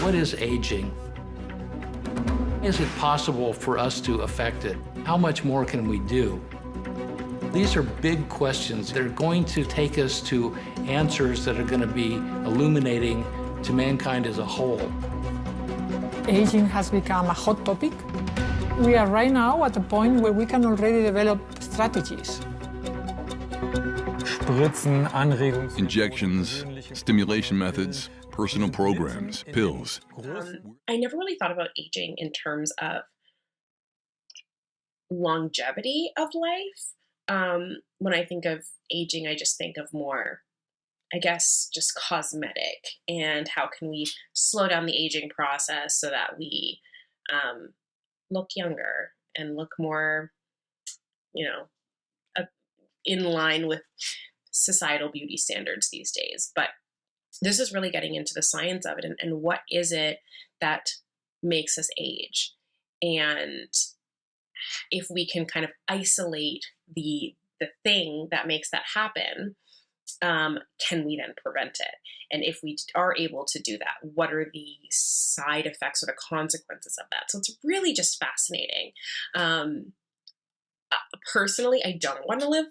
What is aging? Is it possible for us to affect it? How much more can we do? These are big questions. They're going to take us to answers that are going to be illuminating to mankind as a whole. Aging has become a hot topic. We are right now at a point where we can already develop strategies. Spritzen, Anregungs... Injections, stimulation methods, personal programs, pills. I never really thought about aging in terms of longevity of life. When I think of aging, I just think of more, I guess, just cosmetic, and how can we slow down the aging process so that we look younger and look more, in line with societal beauty standards these days. But this is really getting into the science of it, and what is it that makes us age? And if we can kind of isolate the thing that makes that happen, can we then prevent it? And if we are able to do that, what are the side effects or the consequences of that? So it's really just fascinating. Personally, I don't want to live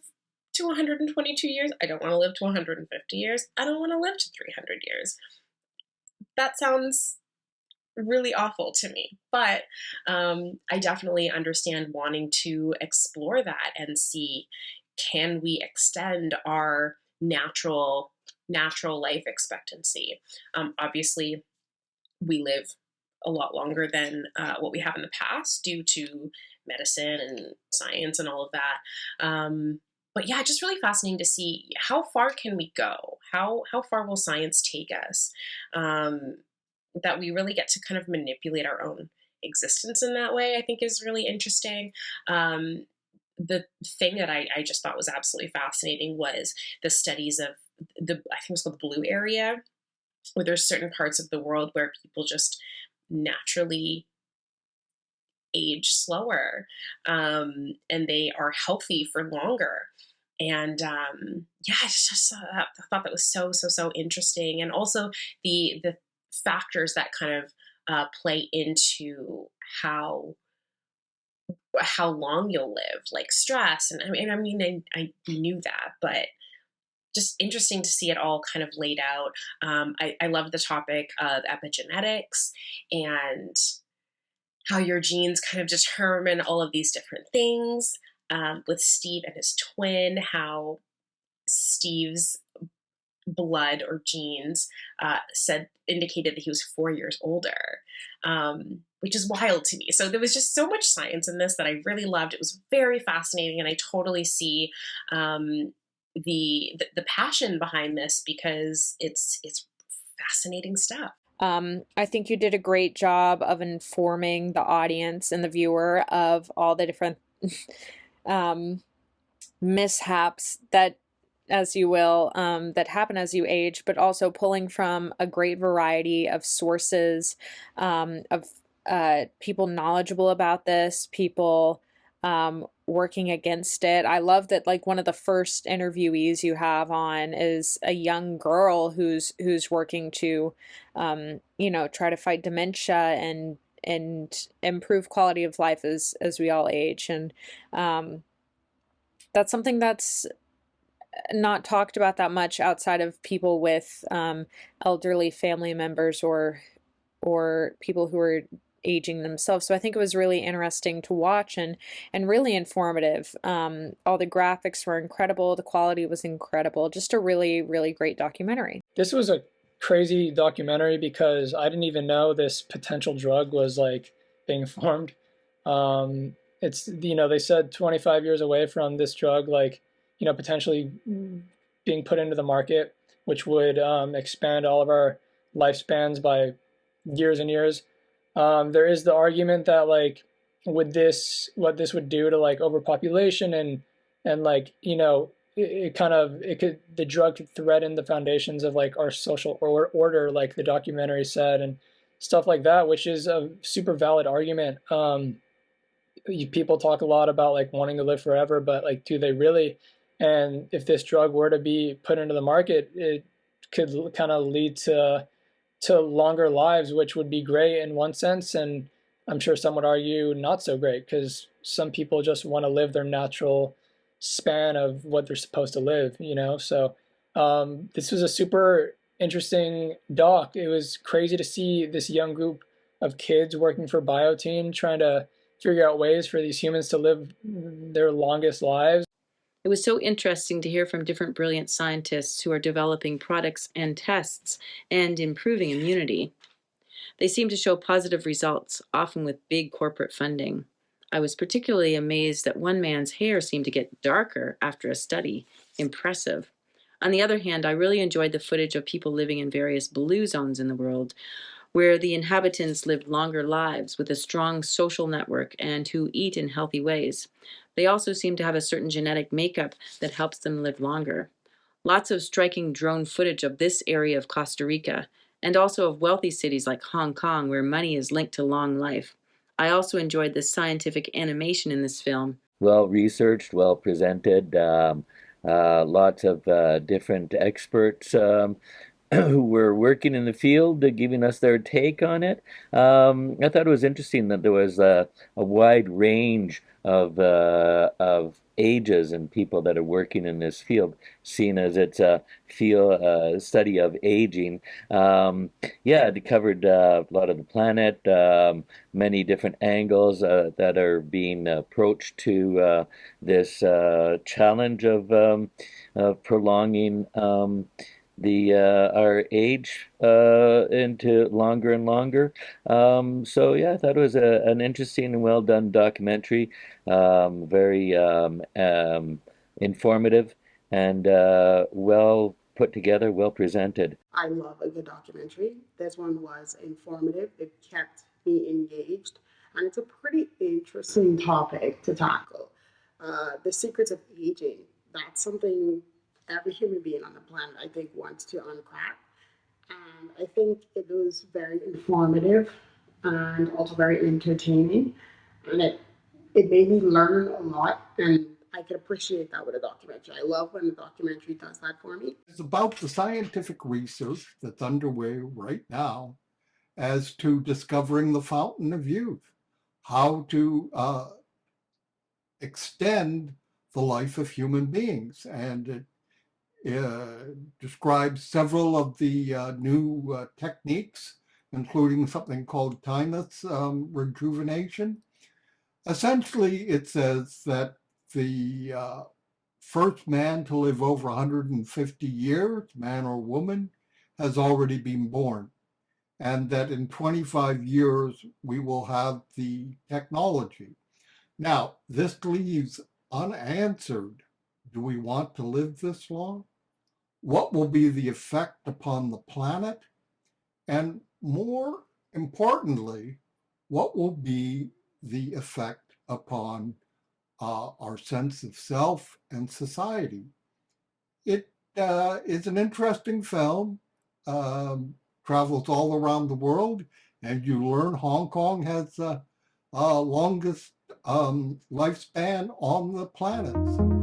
to 122 years. I don't want to live to 150 years. I don't want to live to 300 years. That sounds really awful to me, but I definitely understand wanting to explore that and see, can we extend our natural life expectancy? Obviously, we live a lot longer than what we have in the past due to medicine and science and all of that. But yeah, just really fascinating to see how far can we go? How far will science take us? That we really get to kind of manipulate our own existence in that way, I think is really interesting. The thing that I just thought was absolutely fascinating was the studies of I think it was called the blue area, where there's certain parts of the world where people just naturally age slower, and they are healthy for longer. And yeah, I just I thought that was so interesting. And also the factors that kind of play into how long you'll live, like stress. And I mean, I knew that, but just interesting to see it all kind of laid out. I love the topic of epigenetics and how your genes kind of determine all of these different things. With Steve and his twin, how Steve's blood or genes indicated that he was 4 years older, which is wild to me. So there was just so much science in this that I really loved. It was very fascinating, and I totally see the passion behind this, because it's fascinating stuff. I think you did a great job of informing the audience and the viewer of all the different mishaps that, as you will, that happen as you age, but also pulling from a great variety of sources, of people knowledgeable about this, people working against it. I love that, like, one of the first interviewees you have on is a young girl who's working to try to fight dementia and improve quality of life as we all age. And that's something that's not talked about that much outside of people with elderly family members or people who are aging themselves. So I think it was really interesting to watch and really informative. All the graphics were incredible. The quality was incredible. Just a really, really great documentary. This was a crazy documentary because I didn't even know this potential drug was like being formed. It's, they said 25 years away from this drug, like, potentially being put into the market, which would expand all of our lifespans by years and years. There is the argument that, like, what this would do to, like, overpopulation and like, the drug could threaten the foundations of, like, our social order, like the documentary said, and stuff like that, which is a super valid argument. People talk a lot about, like, wanting to live forever, but, like, do they really? And if this drug were to be put into the market, it could kind of lead to to longer lives, which would be great in one sense, and I'm sure some would argue not so great, because some people just want to live their natural span of what they're supposed to live, you know? So this was a super interesting doc. It was crazy to see this young group of kids working for Bioteam, trying to figure out ways for these humans to live their longest lives. It was so interesting to hear from different brilliant scientists who are developing products and tests and improving immunity. They seem to show positive results, often with big corporate funding. I was particularly amazed that one man's hair seemed to get darker after a study. Impressive. On the other hand, I really enjoyed the footage of people living in various blue zones in the world, where the inhabitants lived longer lives with a strong social network and who eat in healthy ways. They also seem to have a certain genetic makeup that helps them live longer. Lots of striking drone footage of this area of Costa Rica, and also of wealthy cities like Hong Kong, where money is linked to long life. I also enjoyed the scientific animation in this film. Well researched, well presented, lots of different experts who were working in the field, giving us their take on it. I thought it was interesting that there was a wide range of ages and people that are working in this field, seen as it's a study of aging. Yeah, it covered a lot of the planet, many different angles that are being approached to this challenge of prolonging our age into longer and longer. So yeah, I thought it was an interesting and well done documentary, very informative and well put together, well presented. I love a good documentary. This one was informative. It kept me engaged, and it's a pretty interesting topic to tackle. The secrets of aging. That's something every human being on the planet, I think, wants to uncrack. And I think it was very informative and also very entertaining. And it made me learn a lot, and I could appreciate that with a documentary. I love when a documentary does that for me. It's about the scientific research that's underway right now as to discovering the fountain of youth, how to extend the life of human beings. And it describes several of the new techniques, including something called thymus rejuvenation. Essentially, it says that the first man to live over 150 years, man or woman, has already been born, and that in 25 years we will have the technology. Now, this leaves unanswered, do we want to live this long? What will be the effect upon the planet? And more importantly, what will be the effect upon our sense of self and society? It is an interesting film, travels all around the world, and you learn Hong Kong has the longest lifespan on the planet.